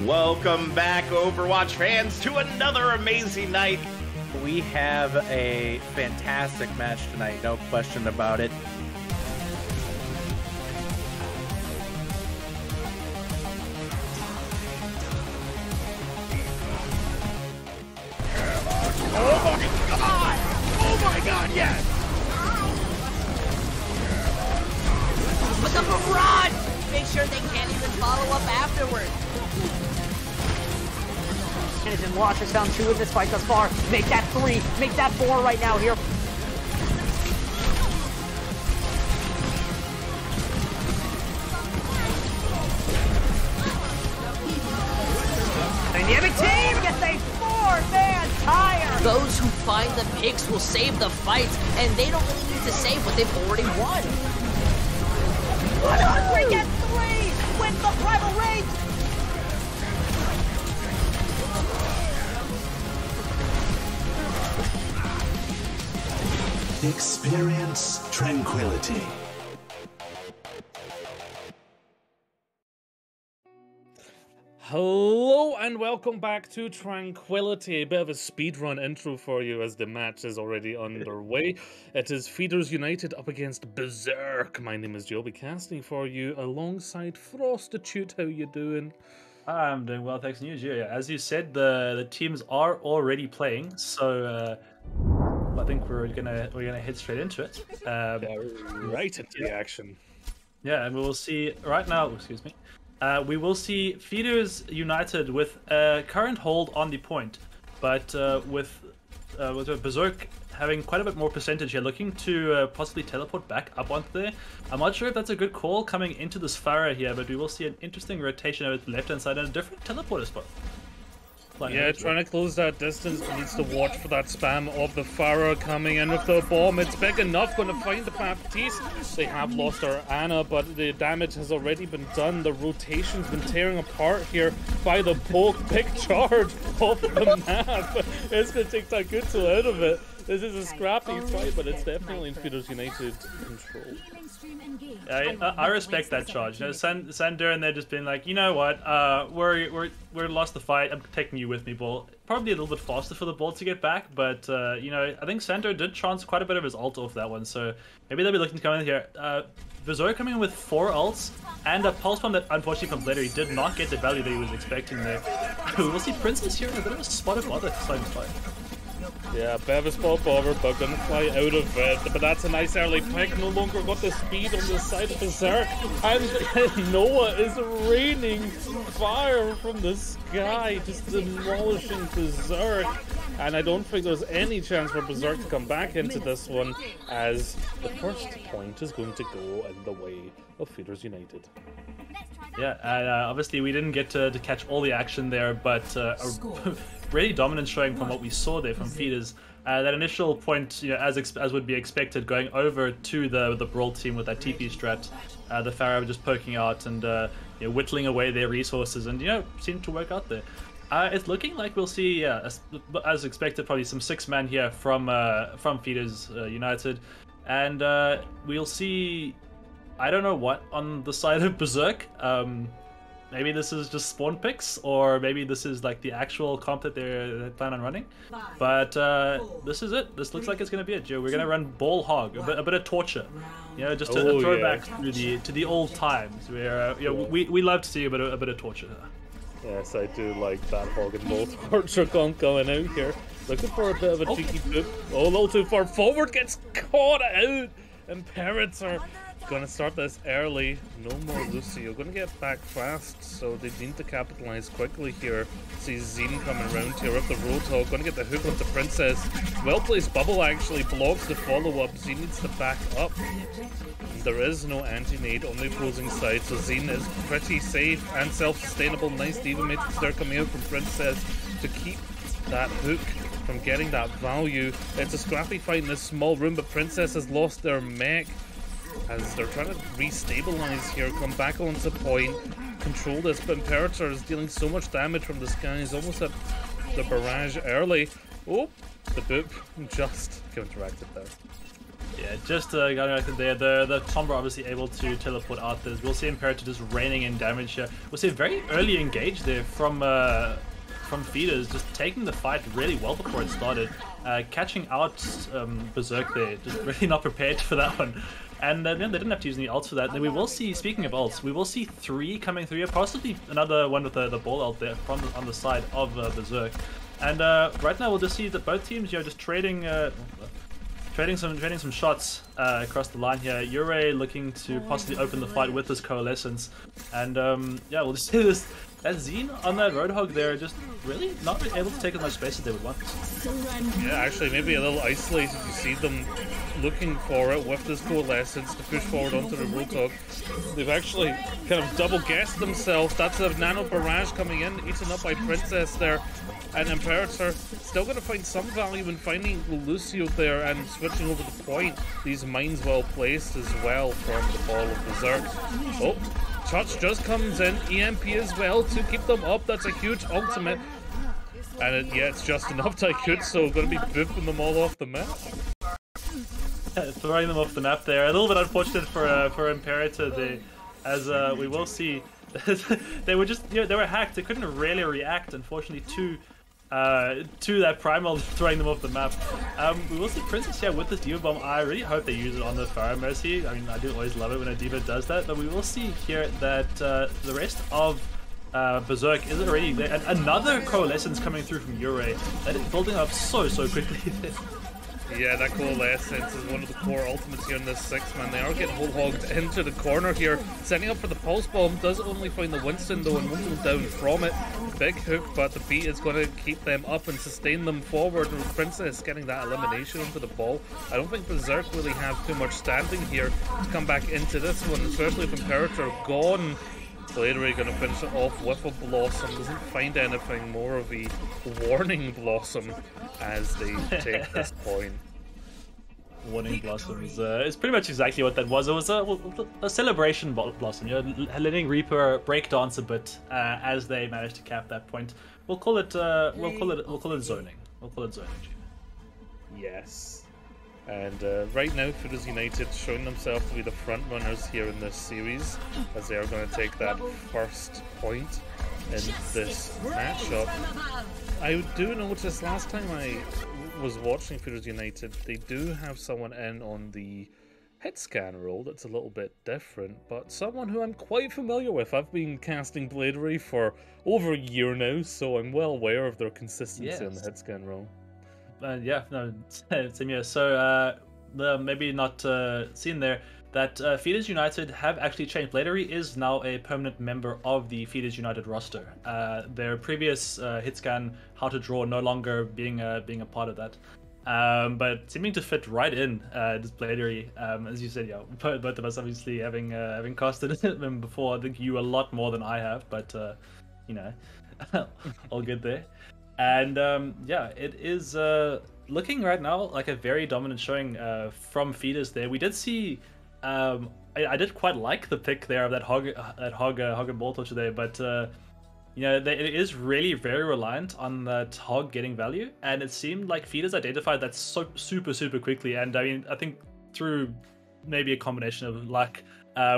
Welcome back, Overwatch fans, to another amazing night. We have a fantastic match tonight, no question about it. Oh my god, yes! Put the barrage! Make sure they can't even follow up afterwards. And Watch is down 2 in this fight thus far. Make that 3, make that 4 right now here. Dynamic team gets a 4-man tire. Those who find the picks will save the fights, and they don't really need to save what they've already won. 100 gets 3 with the primal rage. Experience tranquility. Hello and welcome back to Tranquility, a bit of a speedrun intro for you as the match is already underway. It is Feeders United up against Berserk. My name is Joe, I'll be casting for you alongside Frostitute. How you doing? I'm doing well, thanks. And you, as you said, the teams are already playing, so I think we're gonna head straight into it. Right into the action. Yeah, and we will see right now. Excuse me. We will see Feeders United with a current hold on the point, but with Berserk having quite a bit more percentage here, looking to possibly teleport back up onto there. I'm not sure if that's a good call coming into this Farah here, but we will see an interesting rotation over to the left-hand side and a different teleporter spot. Yeah, trying to close that distance, but needs to watch for that spam of the Farah coming in with the bomb. It's big enough, going to find the Baptiste. They have lost our Ana, but the damage has already been done. The rotation's been tearing apart here by the poke. Big charge off the map. It's going to take that good tool out of it. This is a scrappy fight, but it's definitely in Feeders United control. I respect that charge. You know, Sander and they're just being like, you know what, we're lost the fight. I'm taking you with me, Ball. Probably a little bit faster for the Ball to get back, but you know, I think Sander did chance quite a bit of his ult off that one, so maybe they'll be looking to come in here. Berserk coming in with 4 ults and a pulse bomb that unfortunately from later he did not get the value that he was expecting there. We'll see Princess here in a bit of a spot of bother starting to fight. Yeah, a bit of a spot bother, but gonna fly out of it. But that's a nice early pick. No longer got the speed on the side of Berserk. And Noah is raining fire from the sky, just demolishing Berserk. And I don't think there's any chance for Berserk to come back into this one, as the first point is going to go in the way of Feeders United. Yeah, and obviously we didn't get to catch all the action there, but a really dominant showing from what we saw there from Feeders. That initial point, you know, as would be expected, going over to the Brawl team with that TP strat, the Pharah just poking out and you know, whittling away their resources, and you know, seemed to work out there. It's looking like we'll see, as expected, probably some 6-man here from Feeders United, and we'll see. I don't know what on the side of Berserk. Maybe this is just spawn picks, or maybe this is like the actual comp that they plan on running. But this is it. This looks like it's going to be it, Joe. We're going to run Ball Hog, a bit of torture. You know, just to throw back to the old times where you know, we love to see a bit of torture. Yes, I do like that Hog and Ball torture comp coming out here. Looking for a bit of a cheeky poop. Oh, a little too far forward, gets caught out. Imperator gonna start this early. No more Lucio. Gonna get back fast, so they need to capitalize quickly here. See Zine coming around here with the Roadhog. Gonna get the hook onto Princess. Well placed bubble actually blocks the follow-up. Zine needs to back up. There is no anti-nade on the opposing side, so Zine is pretty safe and self-sustainable. Nice Diva Matrix there coming out from Princess to keep that hook from getting that value. It's a scrappy fight in this small room, but Princess has lost their mech as they're trying to restabilize here, come back onto point, control this, but Imperator is dealing so much damage from the sky. He's almost at the barrage early. Oh, the boop just counteracted there. Yeah, just going back there, the Sombra obviously able to teleport out there. We'll see Imperator just raining in damage here. We'll see a very early engage there from Feeders, just taking the fight really well before it started. Catching out Berserk there, just really not prepared for that one. And they didn't have to use any ults for that. Then we will see, speaking of ults, we will see 3 coming through here, possibly another one with the ball ult there on the side of Berserk. And right now we'll just see that both teams, just trading some shots across the line here. Yurei looking to possibly open the fight with this Coalescence, and yeah, we'll just see this. That Zine on that Roadhog there, just really not able to take as much space as they would want. Yeah, actually, maybe a little isolated. You see them looking for it with this Coalescence to push forward onto the Roadhog. They've actually kind of double-guessed themselves. That's a Nano Barrage coming in, eaten up by Princess there. And Imperator still going to find some value in finding Lucio there and switching over the point. These mines well placed as well from the ball of Berserk. Oh, Touch just comes in, EMP as well to keep them up. That's a huge ultimate. And yeah, it's just enough Taikutsu, going to be booping them all off the map. Throwing them off the map there. A little bit unfortunate for Imperator there, as we will see. They were just, they were hacked. They couldn't really react, unfortunately, to that Primal throwing them off the map. We will see Princess here with this Diva Bomb. I really hope they use it on the Pharaoh Mercy. I mean, I do always love it when a Diva does that, but we will see here that the rest of Berserk is already there. And another Coalescence coming through from Yurei. That is building up so quickly. Yeah, that Coalescence is one of the core ultimates here in this 6-man. They are getting whole hogged into the corner here. Setting up for the Pulse Bomb, does only find the Winston though and won't go down from it. Big hook, but the beat is going to keep them up and sustain them forward. And Princess getting that elimination into the ball. I don't think Berserk really have too much standing here to come back into this one, especially if Imperator gone. Bladery going to finish it off with a Blossom. Doesn't find anything more of a warning Blossom as they take this point. Warning Blossoms. It's pretty much exactly what that was. It was a celebration blossom. Letting Reaper break dance a bit as they managed to cap that point. We'll call it zoning. We'll call it zoning. Yes. And right now, Feeders United showing themselves to be the front runners here in this series, as they are going to take that first point in this matchup. I do notice last time I was watching Feeders United, they do have someone in on the hit scan role that's a little bit different, but someone who I'm quite familiar with. I've been casting Bladery for over a year now, so I'm well aware of their consistency on the hit scan role. Yeah, no, same here. So, maybe not seen there that Feeders United have actually changed. Bladery is now a permanent member of the Feeders United roster. Their previous hit scan, how to draw, no longer being a part of that. But seeming to fit right in this Bladery. As you said, yeah, both of us obviously having casted him before. I think you a lot more than I have, but you know, all good there. And yeah, it is looking right now like a very dominant showing from Feeders there. We did see, I did quite like the pick there of that Hog and Ball Torch today, but you know, it is really very reliant on that Hog getting value, and it seemed like Feeders identified that super quickly. And I mean, I think through maybe a combination of luck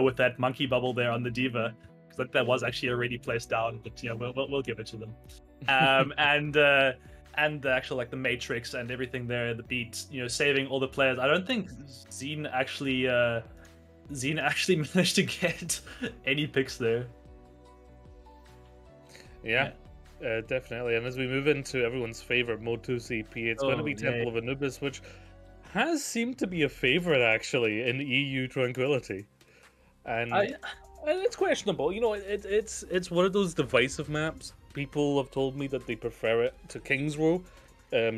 with that monkey bubble there on the Diva, because that was actually already placed down, but yeah, we'll give it to them. And the actual, like, the Matrix and everything there, the beat, you know, saving all the players. I don't think Zine actually managed to get any picks there. Yeah, definitely. And as we move into everyone's favorite Mode 2 CP, it's going to be Temple of Anubis, which has seemed to be a favorite actually in EU Tranquility. And it's questionable. You know, it's one of those divisive maps. People have told me that they prefer it to King's Row,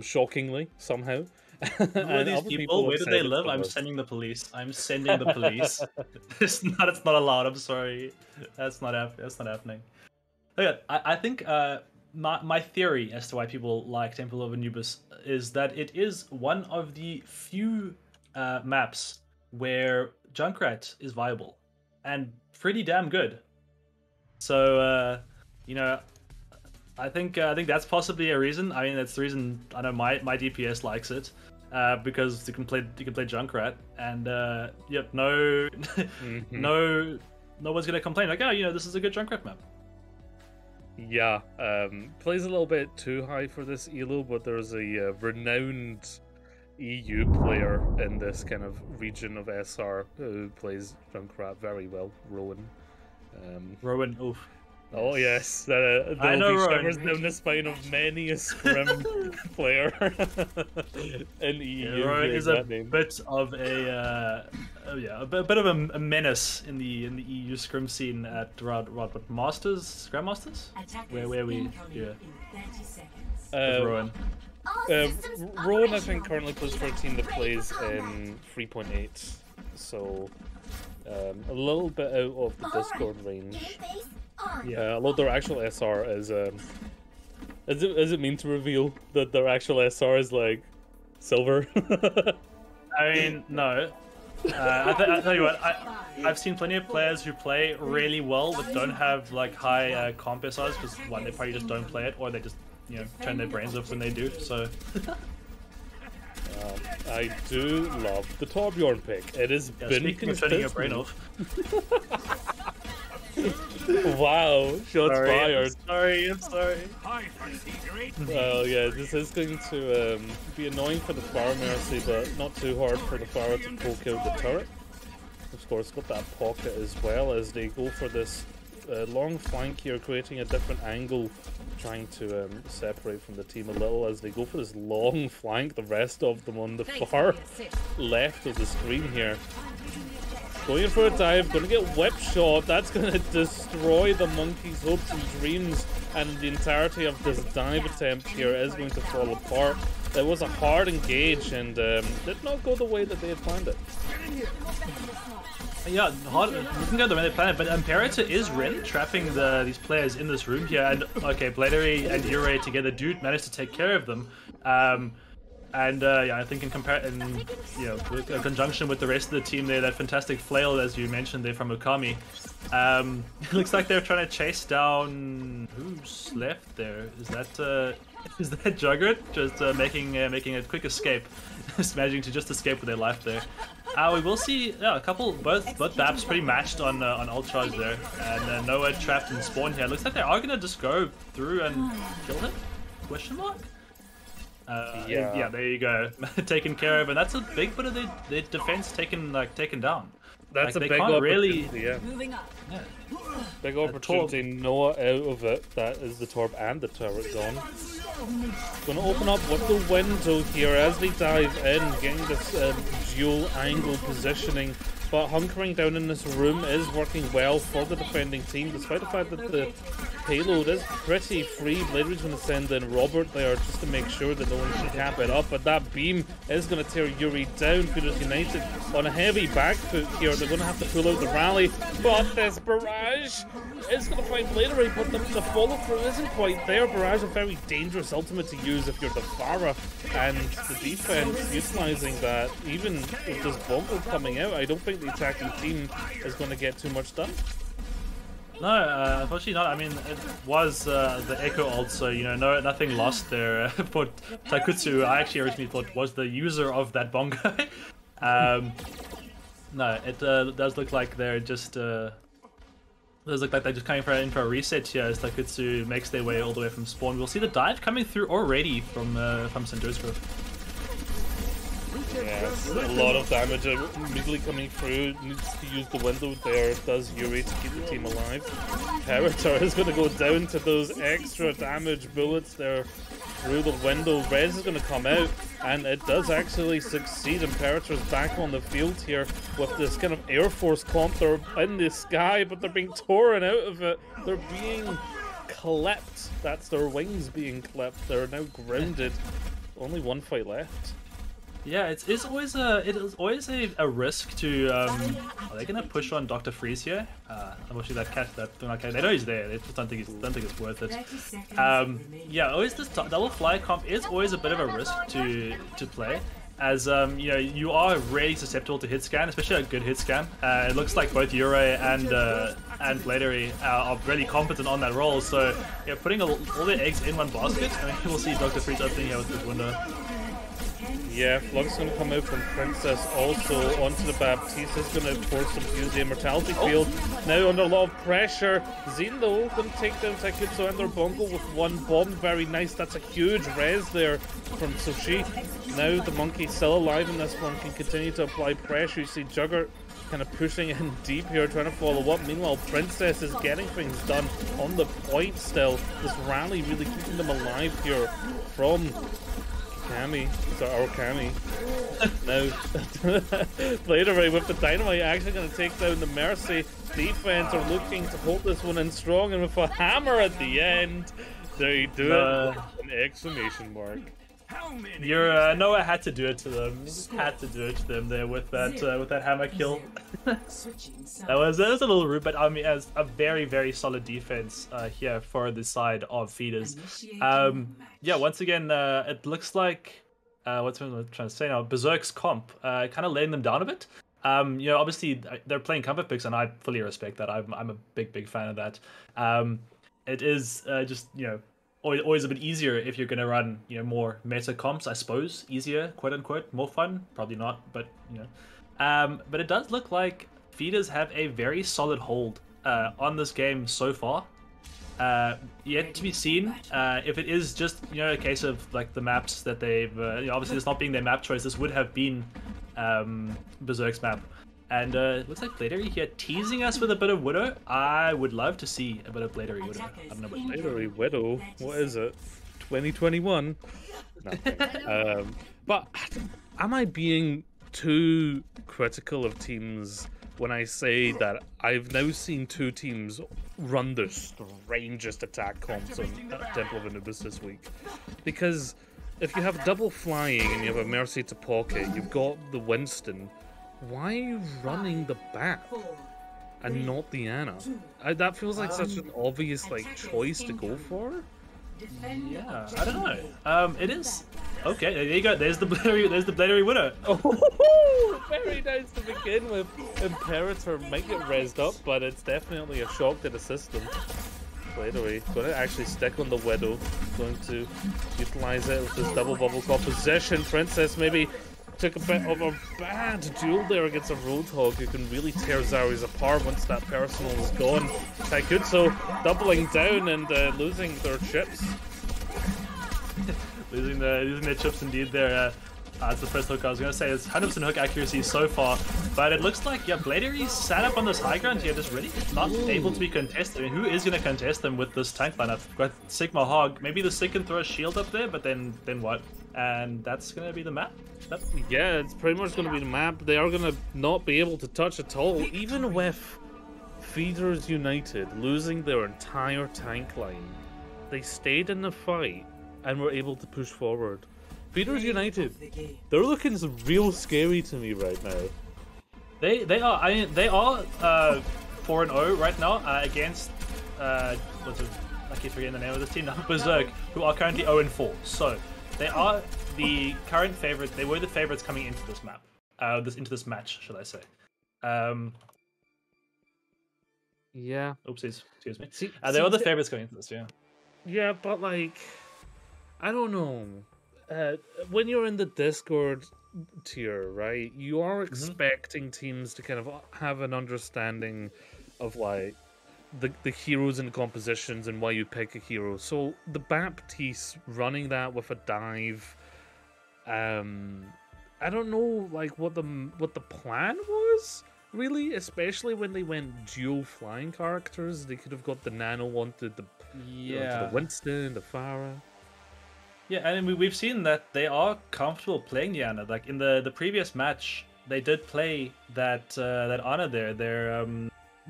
shockingly, somehow. Who are these people? Where do they live? I'm sending the police. I'm sending the police. It's not allowed. I'm sorry. That's not happening. Okay, I think my theory as to why people like Temple of Anubis is that it is one of the few maps where Junkrat is viable and pretty damn good. So you know, I think that's possibly a reason. I mean, that's the reason I know my DPS likes it. because you can play Junkrat, and yep, no, no one's gonna complain like, oh, you know, this is a good Junkrat map. Yeah, plays a little bit too high for this elo, but there's a renowned EU player in this kind of region of SR who plays Junkrat very well, Rowan. Rowan, oof. Oh yes, there I know will be Rowan. shivers down the spine of many a scrim player in EU. Yeah, Rowan is a that name. bit of a a bit of a menace in the EU scrim scene at what Masters, Grandmasters, where we Rowan. Rowan, I think, currently plays for a team that plays in 3.8, so a little bit out of the Discord range. Yeah, although their actual SR is it mean to reveal that their actual SR is like silver? I mean, no. I tell you what, I've seen plenty of players who play really well but don't have like high comp SRs because one, they probably just don't play it, or they just, you know, turn their brains off when they do. So. I do love the Torbjorn pick. It has been speaking of turning your brain off. Wow, shots fired. I'm sorry. Well, yeah, this is going to be annoying for the Flower Mercy, but not too hard for the Flower to poke out the turret. Of course, got that pocket as well as they go for this long flank here, creating a different angle, trying to separate from the team a little as they go for this long flank, the rest of them on the far left of the screen here. Going in for a dive, going to get whip shot. That's going to destroy the monkey's hopes and dreams, and the entirety of this dive attempt here is going to fall apart. It was a hard engage and did not go the way that they had planned it. Yeah, hard, didn't go the way they planned it, but Imperator is really trapping these players in this room here, and okay, Bladery and Ure together do manage to take care of them. Yeah, I think in conjunction with the rest of the team there, that fantastic flail, as you mentioned there from Okami, it looks like they're trying to chase down who's left there. Is that Juggernaut just making a quick escape, just managing to just escape with their life there. We will see a couple, both Baps pretty matched on ult charge there, and Noah trapped in spawn here. Looks like they are gonna just go through and kill him? Question mark. Yeah, there you go. Taken care of, and that's a big bit of their defense taken down. That's like, a big opportunity. Yeah. Moving up. Yeah. Big opportunity. Noah out of it. That is the Torb and the turret gone. Going to open up with the window here as they dive in, getting this dual angle positioning. But hunkering down in this room is working well for the defending team, despite the fact that the payload is pretty free. Bladery's going to send in Robert there just to make sure that no one can cap it up. But that beam is going to tear Yuri down. Feuders United on a heavy back foot here. They're going to have to pull out the rally. But this barrage is going to find Bladery, but the follow through isn't quite there. Barrage, a very dangerous ultimate to use if you're the Pharah. And the defense utilising that, even with this Bongo coming out, I don't think the attacking team is going to get too much done. No, unfortunately not. I mean, it was the Echo ult, so, you know, nothing lost there for Taikutsu. I actually originally thought was the user of that bongo. No, it does look like they're just... does look like they're just coming in for a reset here as Taikutsu makes their way all the way from spawn. We'll see the dive coming through already from St. Joseph. Yes, a lot of damage immediately coming through. Needs to use the window there. Does Yuri to keep the team alive. Imperator is going to go down to those extra damage bullets there through the window. Rez is going to come out, and it does actually succeed. Imperator's back on the field here with this kind of Air Force comp. They're in the sky, but they're being torn out of it. They're being clipped. That's their wings being clipped. They're now grounded. Only one fight left. Yeah, it is always a risk to. Are they gonna push on Dr. Freeze here? Unfortunately, they know he's there. They just don't think it's worth it. Yeah, always this double fly comp is always a bit of a risk to play, as you know, you are really susceptible to hit scan, especially a good hit scan. It looks like both Ure and Bladery are really competent on that role. So yeah, putting all their eggs in one basket, and we'll see Dr. Freeze opening here with this window. Yeah, Flux going to come out from Princess also onto the Baptiste. Is going to force him to use the Immortality Field. Now under a lot of pressure. Zine though going to take down Taikutsu and their Bongo with one bomb. Very nice. That's a huge res there from Sushi. Now the monkey still alive in this one, can continue to apply pressure. You see Jugger kind of pushing in deep here, trying to follow up. Meanwhile, Princess is getting things done on the point still. This rally really keeping them alive here from Kami. Sorry, our Kami. Now, Bladeray with the Dynamite actually going to take down the Mercy. Defense are looking to hold this one in strong, and with a hammer at the end, they do it with an exclamation mark. Noah had to do it to them. Had to do it to them there with that hammer kill. that was a little rude, but I mean, as a very, very solid defense here for the side of Feeders. Yeah, once again, it looks like what's I'm trying to say now. Berserk's comp kind of laying them down a bit. You know, obviously they're playing comfort picks, and I fully respect that. I'm a big fan of that. It is just, you know, always a bit easier if you're going to run, you know, more meta comps, I suppose. Easier, quote unquote, more fun, probably not, but you know. But it does look like Feeders have a very solid hold on this game so far. Yet to be seen if it is just, you know, a case of like the maps that they've you know, obviously this not being their map choice. This would have been Berserk's map. And it looks like Bladery here teasing us with a bit of Widow. I would love to see a bit of Bladery Widow. I don't know what Bladery Widow? What is it? 2021? Nothing. But am I being too critical of teams when I say that I've now seen two teams run the strangest attack comps on Temple of Anubis this week? Because if you have double flying and you have a Mercy to pocket, you've got the Winston. Why are you running the Bat and not the Ana? That feels like such an obvious like choice to go for. Yeah, I don't know. It is okay. There you go. There's the Bladery Widow. Oh, very nice to begin with. Imperator might get rezzed up, but it's definitely a shock to the system. Bladery going to actually stick on the Widow, going to utilize it with this double bubble composition. Princess maybe took a bit of a bad duel there against a Roadhog who can really tear Zaris apart once that personal is gone. Taikutsu doubling down and losing their chips. losing their chips indeed there. That's the first hook I was going to say. It's 100% hook accuracy so far. But it looks like, yeah, Bladery sat up on this high ground here, just really not able to be contested. I mean, who is going to contest them with this tank lineup? We've got Sigma Hog. Maybe the Sig can throw a shield up there, but then what? And that's going to be the map. Yeah, it's pretty much going to be the map. They are going to not be able to touch at all, even with Feeders United losing their entire tank line. They stayed in the fight and were able to push forward. Feeders United, they're looking real scary to me right now. They are. I mean, they are 4-0 right now against what's it? I keep forgetting the name of this team now. Berserk, who are currently 0-4. So they are the current favorite. They were the favorites coming into this map, into this match, should I say? Yeah. Oopsies. Excuse me. They are the favorites going into this. Yeah. Yeah, but like, I don't know. When you're in the Discord tier, right, you are expecting teams to kind of have an understanding of like the heroes and the compositions and why you pick a hero. So the Baptiste running that with a dive, I don't know like what the plan was really, especially when they went dual flying characters. They could have got the Nano onto the the Winston, the Pharah. Yeah, and we've seen that they are comfortable playing the Ana. Like in the previous match, they did play that Ana there. They're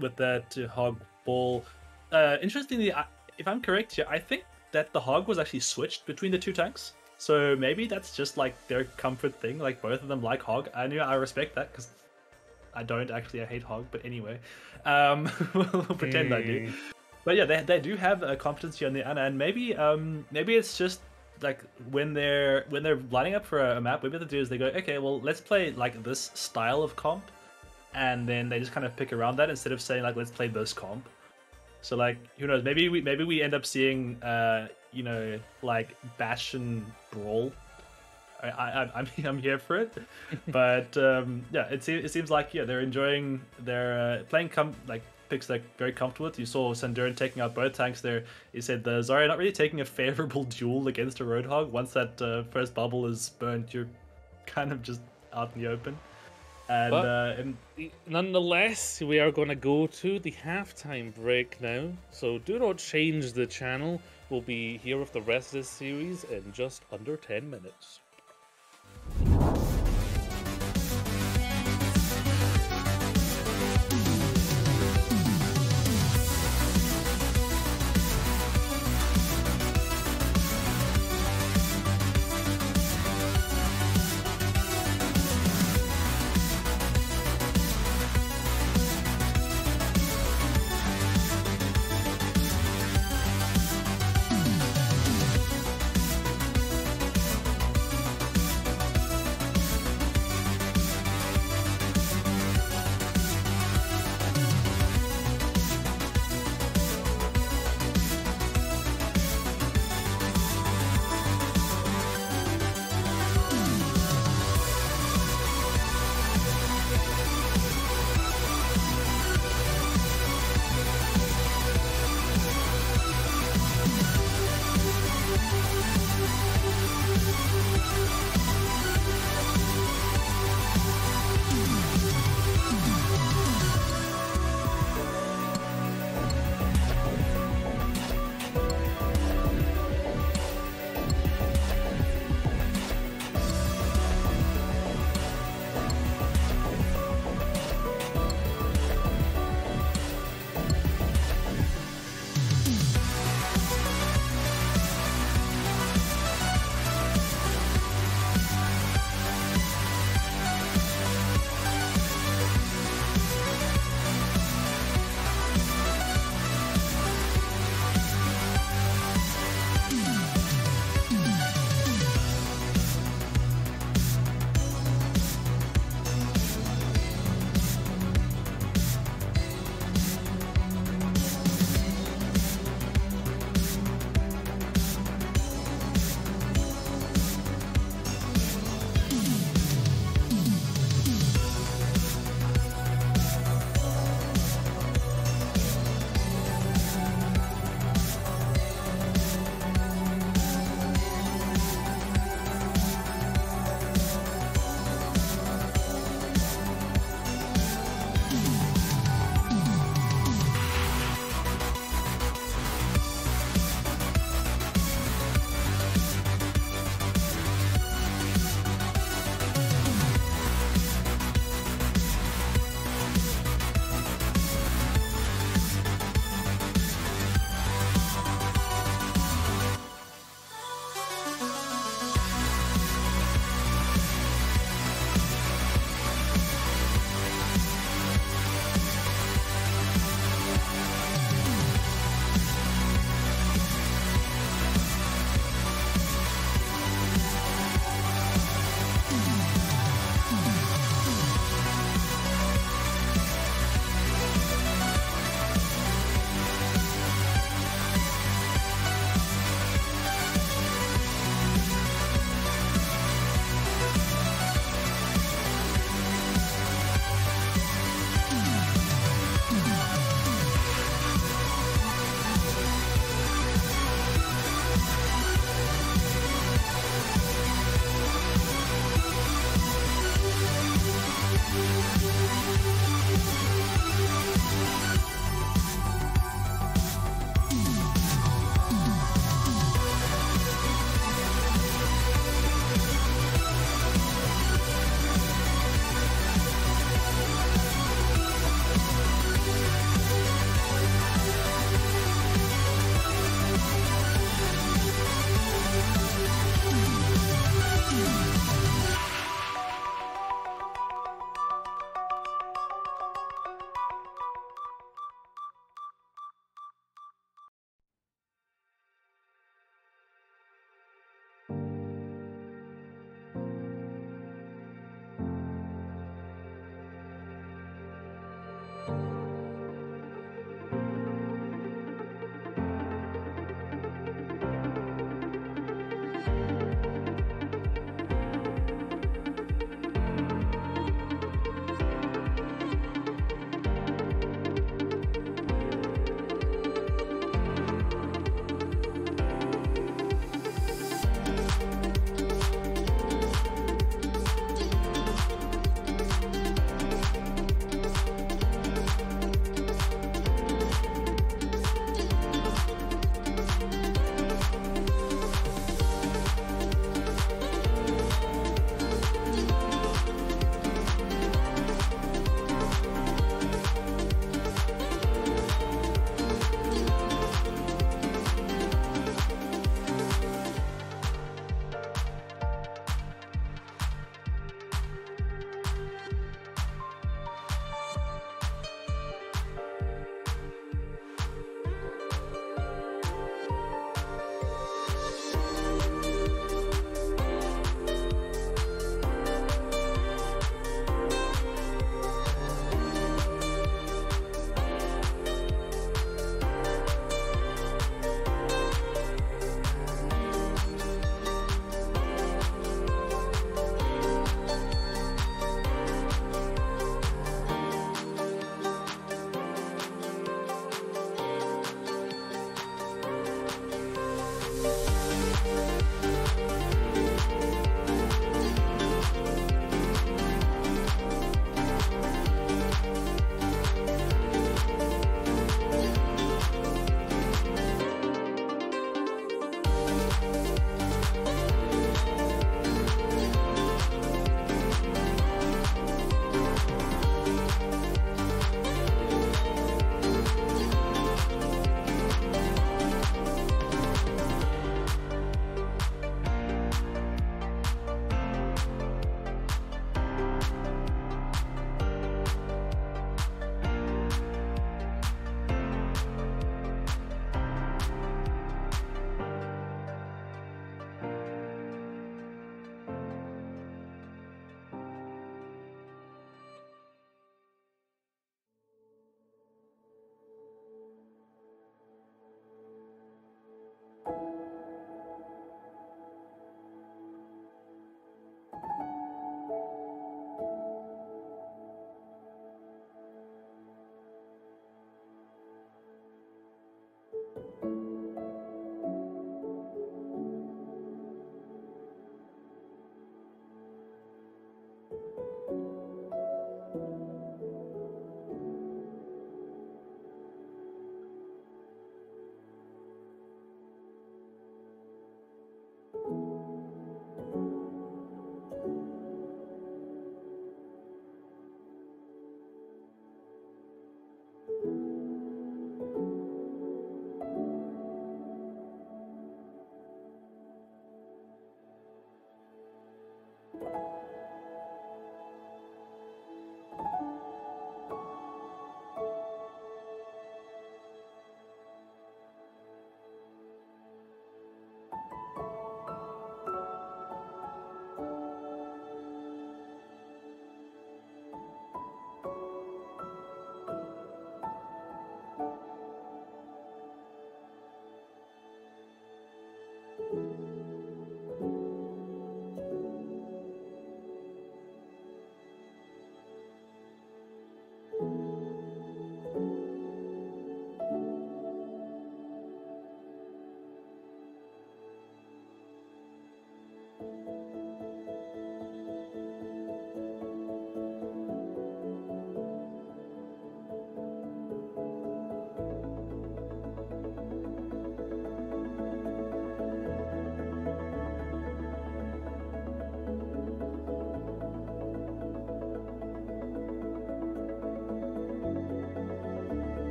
with that Hog Ball. Interestingly, if I'm correct here, I think that the Hog was actually switched between the two tanks. So maybe that's just like their comfort thing. Like both of them like Hog. I respect that because I don't actually. I hate Hog, but anyway, we'll pretend I do. But yeah, they do have a competency on the Ana, and maybe it's just like when they're lining up for a map, maybe what they do is they go, okay, well, let's play like this style of comp, and then they just kind of pick around that instead of saying like, let's play this comp. So like, who knows? Maybe we end up seeing you know, like Bash and Brawl I'm here for it. But yeah, it seems like they're enjoying their playing picks they're very comfortable with. You saw Sandurin taking out both tanks there. He said the Zarya not really taking a favorable duel against a Roadhog. Once that first bubble is burnt, you're kind of just out in the open. And nonetheless, we are going to go to the halftime break now. So do not change the channel. We'll be here with the rest of this series in just under 10 minutes.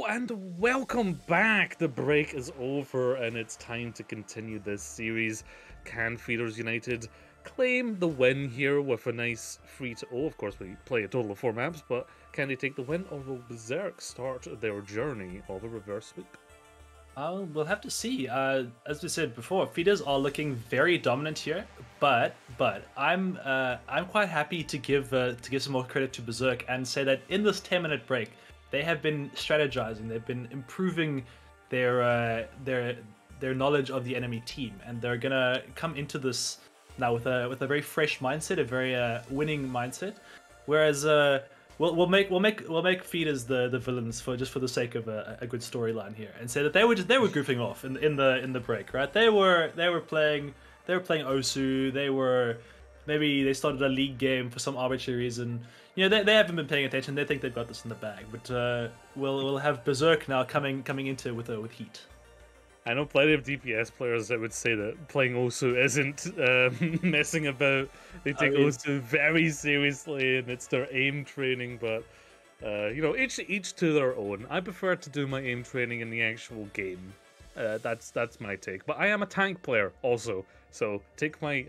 Hello and welcome back. The break is over and it's time to continue this series. Can Feeders United claim the win here with a nice 3-0? Of course, we play a total of 4 maps, but can they take the win, or will Berserk start their journey of a reverse sweep? We'll have to see. As we said before, Feeders are looking very dominant here, but I'm quite happy to give some more credit to Berserk and say that in this 10-minute break, they have been strategizing. They've been improving their knowledge of the enemy team, and they're gonna come into this now with a very fresh mindset, a very winning mindset. Whereas we'll make Feeders the villains for the sake of a good storyline here, and say that they were goofing off in the break, right? They were playing Osu. Maybe they started a league game for some arbitrary reason. You know, they haven't been paying attention. They think they've got this in the bag. But we'll have Berserk now coming into with heat. I know plenty of DPS players that would say that playing Osu isn't messing about. They take Osu very seriously, and it's their aim training. But you know, each to their own. I prefer to do my aim training in the actual game. That's my take. But I am a tank player also, so take my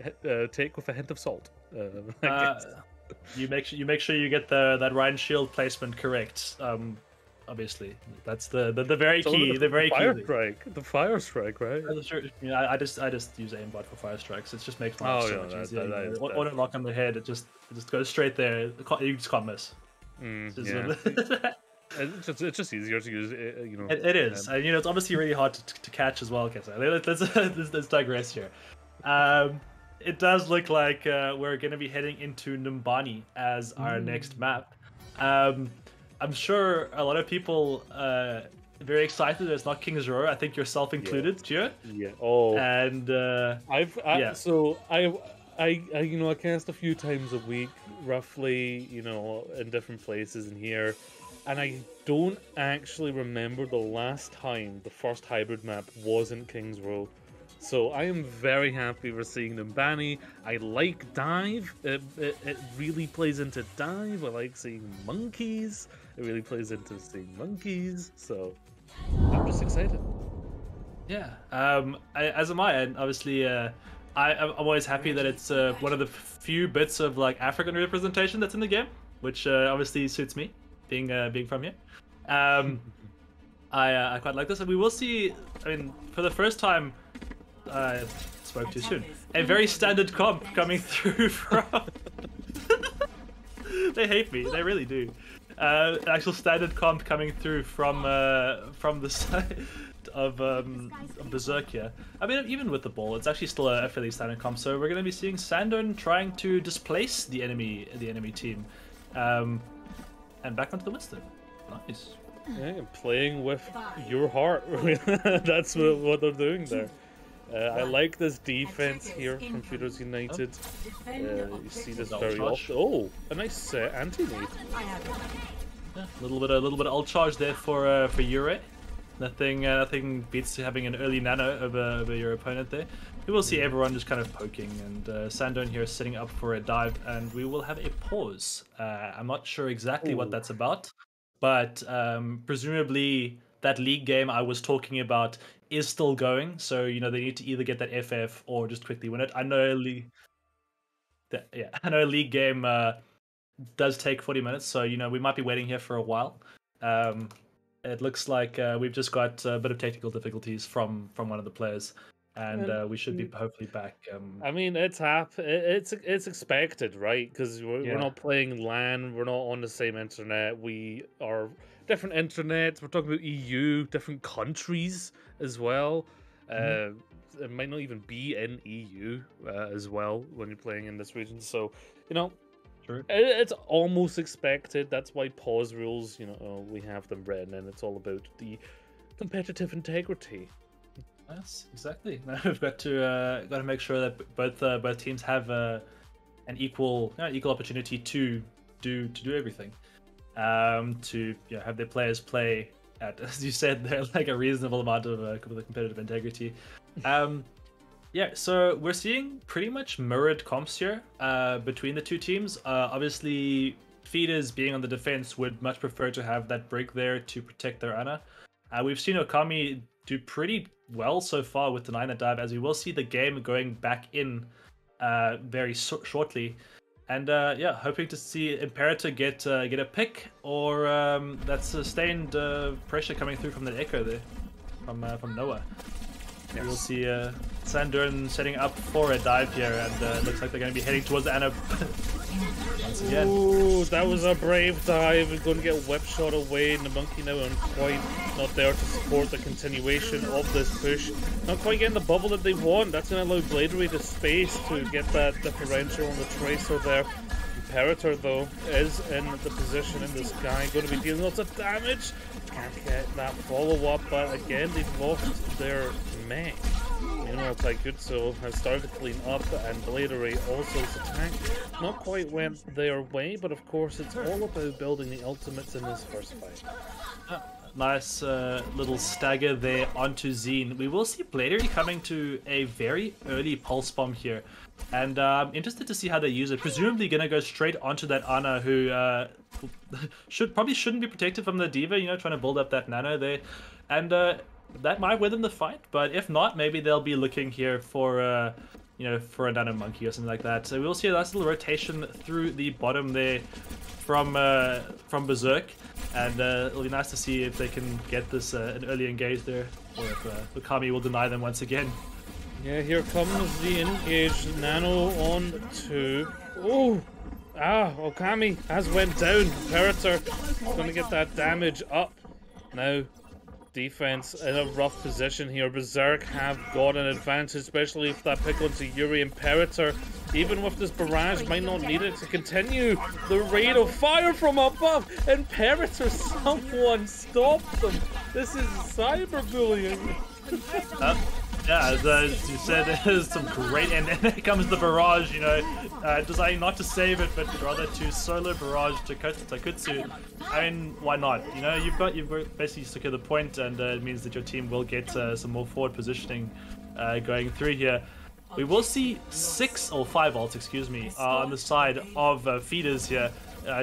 take with a hint of salt. You make sure you get that Ryan Shield placement correct. Obviously, that's the very key. The very fire key. Strike, the fire strike, right? Yeah, I just use aimbot for fire strikes. It just makes my life so much easier. Auto lock on the head. It just goes straight there. You just can't miss. It's just easier to use, you know. It is, and you know, it's obviously really hard to catch as well. Let's digress here. It does look like we're going to be heading into Numbani as our next map. I'm sure a lot of people are very excited that it's not King's Row. I think yourself included, Gio. Yeah. Oh. And so I you know, I cast a few times a week, roughly, you know, in different places in here, and I don't actually remember the last time the first hybrid map wasn't King's Row. So I am very happy we're seeing Numbani. I like Dive. It really plays into Dive. I like seeing monkeys. It really plays into seeing monkeys. So I'm just excited. Yeah. As am I, and obviously I'm always happy that it's one of the few bits of like African representation that's in the game, which obviously suits me, being from here. I quite like this, and we will see. I mean, for the first time. Spoke too soon. A very standard comp coming through from. They hate me. They really do. An actual standard comp coming through from the side of Berserk here. I mean, even with the ball, it's actually still a fairly standard comp. So we're going to be seeing Sandon trying to displace the enemy team, and back onto the Winston. Nice. Yeah, playing with your heart. That's what they're doing there. I like this defense here from Feeders United. You see this very often. Oh, a nice anti-nade. Yeah, a little bit of ult charge there for Ure. Nothing beats having an early nano over your opponent there. We will see everyone just kind of poking, and Sandone here is setting up for a dive, and we will have a pause. I'm not sure exactly what that's about, but presumably that league game I was talking about is still going, so you know they need to either get that FF or just quickly win it. I know a league game does take 40 minutes, so you know we might be waiting here for a while. It looks like we've just got a bit of technical difficulties from one of the players, and we should be hopefully back. I mean, it's expected, right? Because we're not playing LAN, we're not on the same internet. We are different internets. We're talking about EU, different countries as well. It might not even be in EU as well when you're playing in this region. So, you know, it's almost expected. That's why pause rules, you know, we have them written, and it's all about the competitive integrity. Yes, exactly. Now we've got to make sure that both teams have an equal opportunity to do everything. To have their players play at, as you said, they're like a reasonable amount of competitive integrity. Yeah, so we're seeing pretty much mirrored comps here between the two teams. Obviously, Feeders being on the defense would much prefer to have that break there to protect their Ana. We've seen Okami do pretty well so far with denying that dive, as we will see the game going back in very shortly. And yeah, hoping to see Imperator get a pick, or that sustained pressure coming through from the Echo there, from Noah. Yes. We'll see Sandurin setting up for a dive here, and looks like they're going to be heading towards the Ana once again. Ooh, that was a brave dive. We're going to get whip shot away, and the Monkey now on point, not there to support the continuation of this push. Not quite getting the bubble that they want. That's going to allow Bladery the space to get that differential on the Tracer there. Imperator, though, is in the position in the sky, going to be dealing lots of damage. Can't get that follow-up, but again, they've lost their mech. Meanwhile, Taikutsu has started to clean up, and Bladery also's attack not quite went their way, but of course, it's all about building the ultimates in this first fight. Nice little stagger there onto Zine. We will see Bladery coming to a very early pulse bomb here. And I'm interested to see how they use it. Presumably going to go straight onto that Ana, who probably shouldn't be protected from the Diva, you know, trying to build up that nano there. And that might win them the fight, but if not, maybe they'll be looking here for, you know, for a nano monkey or something like that. So we'll see a nice little rotation through the bottom there from Berserk. And it'll be nice to see if they can get this an early engage there, or if Okami will deny them once again. Yeah, here comes the engage. Nano on to... Oh! Okami has went down. Imperator going to get that damage up. Now, defense in a rough position here. Berserk have got an advantage, especially if that pick onto Yuri. Imperator, even with this barrage, might not need it to continue the rate of fire from above. Imperator, someone stop them. This is cyberbullying. Yeah, as you said, there's some great, and then there comes the barrage, you know, deciding not to save it, but rather to solo barrage Taikutsu. I mean, why not? You know, you've basically secured the point, and it means that your team will get some more forward positioning going through here. We will see 5 ults, excuse me, on the side of Feeders here.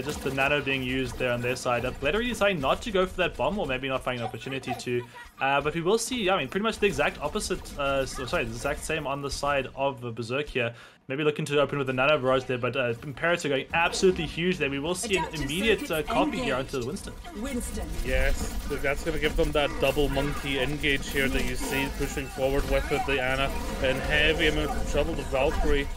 Just the nano being used there on their side. Bladery deciding not to go for that bomb, or maybe not finding an opportunity to. But we will see, I mean, pretty much the exact opposite, the exact same on the side of Berserk here. Maybe looking to open with a nano barrage there, but Imperator going absolutely huge there. We will see an immediate copy here onto the Winston. Yes, that's going to give them that double monkey engage here that you see pushing forward with it. The Ana in heavy amount of trouble. The Valkyrie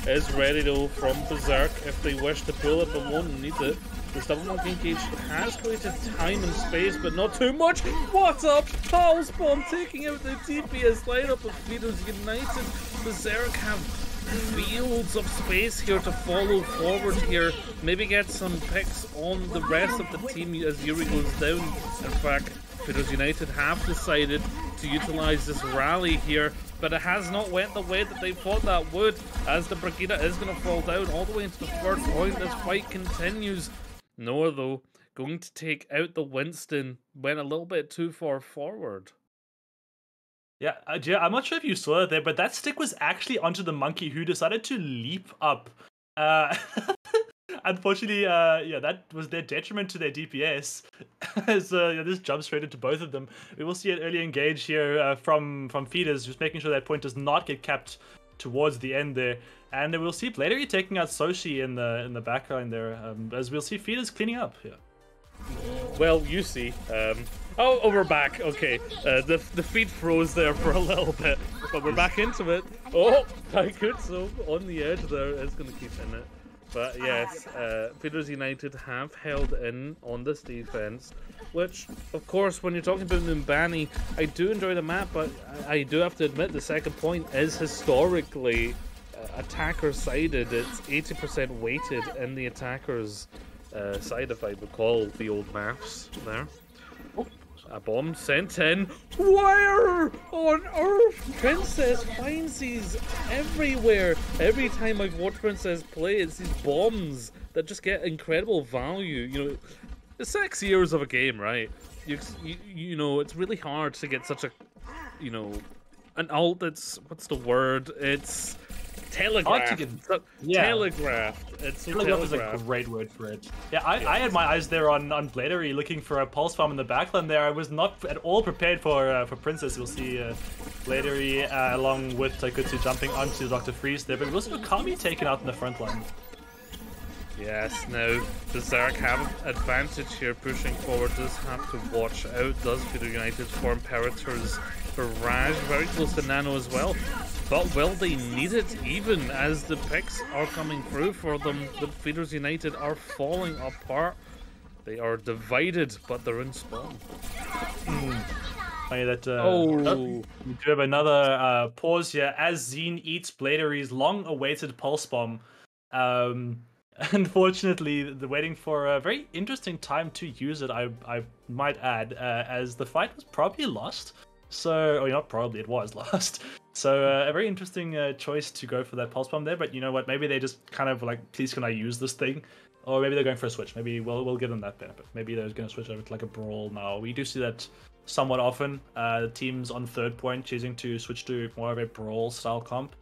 is ready though from Berserk if they wish to pull it, but won't need it. This double monkey engage has created time and space, but not too much. What's up? Pulse bomb taking out the DPS lineup of Feeders United. Berserk have fields of space here to follow forward here. Maybe get some picks on the rest of the team as Yuri goes down. In fact, Feeders United have decided to utilize this rally here, but it has not went the way that they thought that would, as the Brigida is going to fall down all the way into the third point. This fight continues. Noah, though, going to take out the Winston, went a little bit too far forward. Yeah, I'm not sure if you saw it there, but that stick was actually onto the monkey, who decided to leap up. Unfortunately, yeah, that was their detriment to their DPS. As this jumps straight into both of them. We will see an early engage here from Feeders, just making sure that point does not get capped towards the end there. And we'll see Bladery taking out Soshi in the backline there, as we'll see Feeders cleaning up here. Well, you see. Oh, we're back. Okay, the feed froze there for a little bit, but we're back into it. Oh, Taikutsu on the edge there is going to keep in it. But yes, Feeders United have held in on this defense, which, of course, when you're talking about Numbani, I do enjoy the map, but I do have to admit the second point is historically attacker-sided. It's 80% weighted in the attackers' side, if I recall the old maths there. Oh, a bomb sent in. Where on earth? Princess finds these everywhere. Every time I've watched Princess play, it's these bombs that just get incredible value. You know, the 6 years of a game, right? You know, it's really hard to get such a, you know, an ult that's, what's the word? It telegraphed. Yeah. Telegraphed. It's so Telegraph is a telegraphed. great word for it. Yeah, I had my eyes there on Bladery looking for a pulse farm in the backline there. I was not at all prepared for Princess. We'll see Bladery along with Taikutsu jumping onto Dr. Freeze there, but it was Kami taken out in the front line. Yes, now Berserk have advantage here pushing forward. Does have to watch out. Does Feeder United for Imperator's barrage very close to Nano as well. But will they need it even as the picks are coming through for them? The Feeders United are falling apart. They are divided, but they're in spawn. Funny that we do have another pause here as Zine eats Bladery's long-awaited pulse bomb. Unfortunately, they're waiting for a very interesting time to use it, I might add, as the fight was probably lost. So, or not probably, it was lost. So, a very interesting choice to go for that pulse bomb there. But you know what? Maybe they just kind of like, please can I use this thing? Or maybe they're going for a switch. Maybe we'll give them that benefit. Maybe they're going to switch over to like a brawl now. We do see that somewhat often. Teams on third point choosing to switch to more of a brawl style comp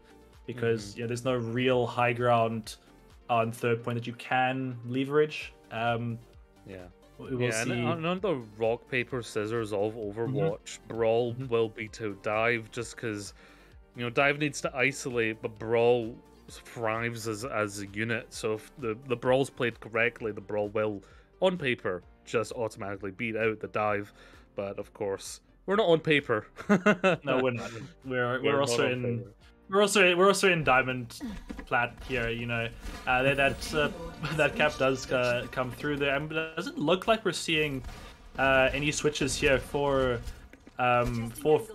because there's no real high ground on third point that you can leverage. We'll see. And on the rock, paper, scissors of Overwatch, Brawl will be to Dive just because, Dive needs to isolate, but Brawl thrives as a unit. So if the Brawl's played correctly, the Brawl will, on paper, just automatically beat out the Dive. But of course, we're not on paper. No, we're not. We're also in. We're also in Diamond Plat here, that cap does come through there, and it doesn't look like we're seeing any switches here for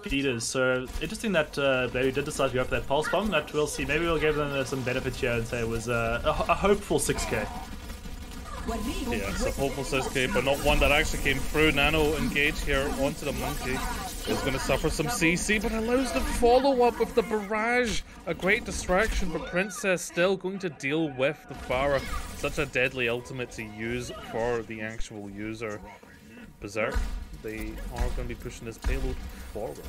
feeders. So interesting that they did decide to go for that pulse bomb. That we'll see. Maybe we'll give them some benefit here and say it was a hopeful 6k. Yeah, it's a hopeful 6k, but not one that actually came through. Nano engage here onto the monkey. Is going to suffer some CC, but allows the follow-up with the barrage. A great distraction, but Princess still going to deal with the Pharah. Such a deadly ultimate to use for the actual user. Berserk, they are going to be pushing this payload forward.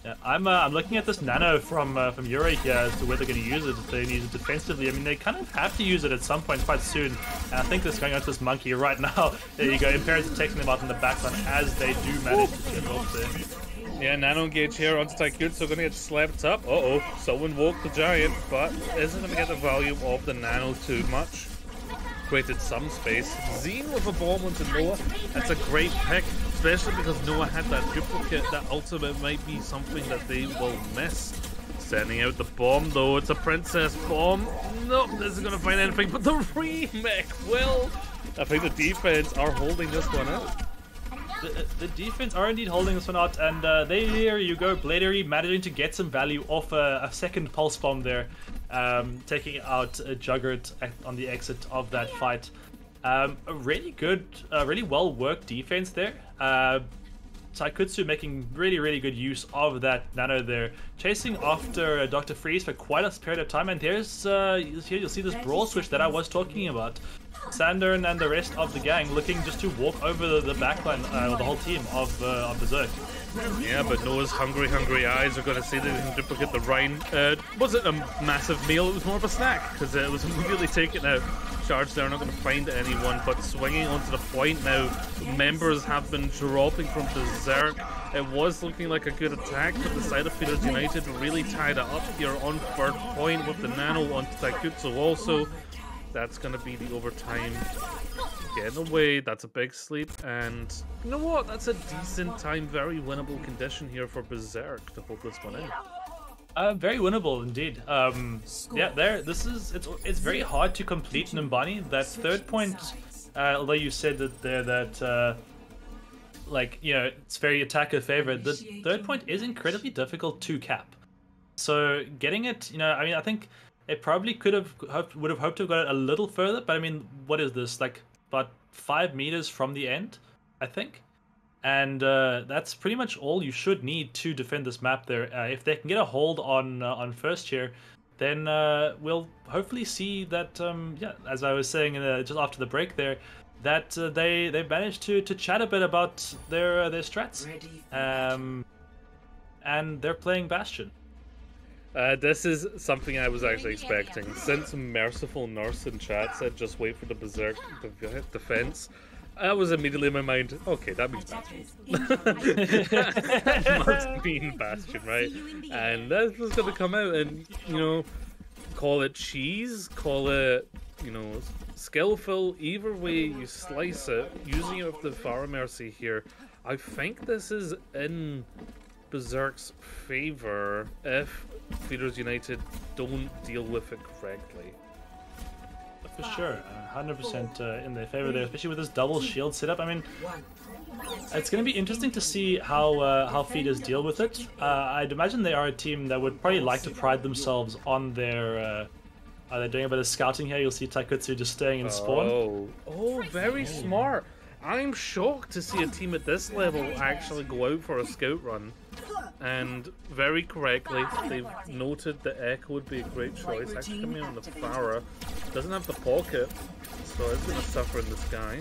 Yeah, I'm looking at this Nano from Yuri here as to where they're going to use it. If they use it defensively, I mean, they kind of have to use it at some point quite soon. And I think that's going on to this monkey right now. There you go, Imperator taking them out in the backline as they do manage to get off there. Yeah, Nano engage here onto Taikutsu, going to get slapped up. Someone woke the giant, but isn't going to get the value of the Nano too much. Created some space. Zine with a bomb onto Noah. That's a great pick, especially because Noah had that duplicate. That ultimate might be something that they will miss. Sending out the bomb though. It's a Princess bomb. Nope, this isn't going to find anything, but the remake will. I think the defense are holding this one out. The defense are indeed holding this one out, and there you go, Bladery managing to get some value off a second pulse bomb there, taking out a Juggernaut on the exit of that fight. A really good, really well worked defense there. Taikutsu making really good use of that Nano there, chasing after Dr. Freeze for quite a period of time, and there's here you'll see this brawl switch that I was talking about. Sander and the rest of the gang looking just to walk over the backline, the whole team of Berserk. Yeah, but Noah's hungry eyes are going to see that they can duplicate the Rhine. Wasn't a massive meal, it was more of a snack, because it was immediately taken out. Charge there, not going to find anyone, but swinging onto the point now. Members have been dropping from Berserk. It was looking like a good attack, but the side of Feeders United really tied it up here on third point with the Nano onto Taikutsu also. That's going to be the overtime. Getting away, that's a big sleep, and you know what? That's a decent time, very winnable condition here for Berserk to hold this one in. Very winnable indeed. Yeah, it's very hard to complete Nimbani. That third point, although you said that it's very attacker favored, the third point is incredibly difficult to cap. So getting it, I think it probably would have hoped to have got it a little further, but I mean, what is this, like about 5 meters from the end, I think? And that's pretty much all you should need to defend this map there. If they can get a hold on first here, then we'll hopefully see that, as I was saying just after the break there, that they managed to chat a bit about their strats. And they're playing Bastion. This is something I was actually expecting. Since Merciful Nurse in chat said just wait for the Berserk defense, I was immediately in my mind, okay, that means Bastion. That must mean Bastion, right? And that was going to come out and, you know, call it cheese, call it, you know, skillful. Either way you slice it, using it with the Pharah Mercy here, I think this is in Berserk's favor if Feeders United don't deal with it correctly. For sure, 100% in their favor there, especially with this double shield setup. I mean, it's going to be interesting to see how Feeders deal with it. I'd imagine they are a team that would probably like to pride themselves on their... are they doing a bit of scouting here? You'll see Taikutsu just staying in spawn. Oh, very smart. I'm shocked to see a team at this level actually go out for a scout run. And very correctly, they've noted that Echo would be a great choice. Actually coming on the Pharah. Doesn't have the pocket, so it's going to suffer in the sky.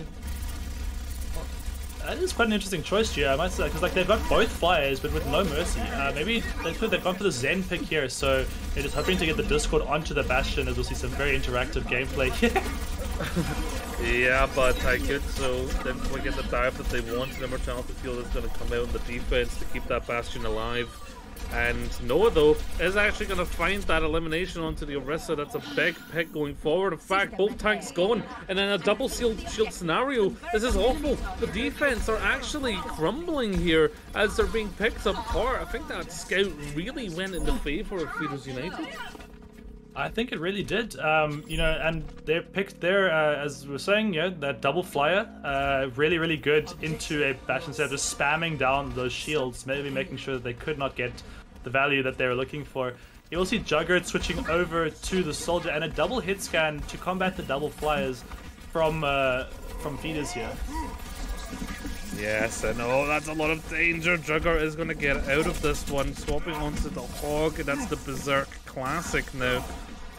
That is quite an interesting choice, Gio, I might say, because like they've got both flyers, but with no mercy. Maybe they've gone for the Zen pick here, so they're just hoping to get the Discord onto the Bastion, as we'll see some very interactive gameplay here. Yeah, but Taikutsu didn't quite get the dive that they wanted. Immortality Field is going to come out in the defense to keep that Bastion alive. And Noah, though, is actually going to find that elimination onto the Orisa. That's a big pick going forward. In fact, both tanks gone. And in a double shield scenario, this is awful. The defense are actually crumbling here as they're being picked apart. I think that scout really went in the favor of Feeders United. I think it really did. You know, and they picked their, as we were saying, yeah, that double flyer, really, really good into a Bastion set, just spamming down those shields, maybe making sure that they could not get the value that they were looking for. You will see Juggernaut switching over to the Soldier and a double hit scan to combat the double flyers from Feeders here. Yes, and oh, that's a lot of danger. Jugger is going to get out of this one, swapping onto the Hog, and that's the Berserk Classic now.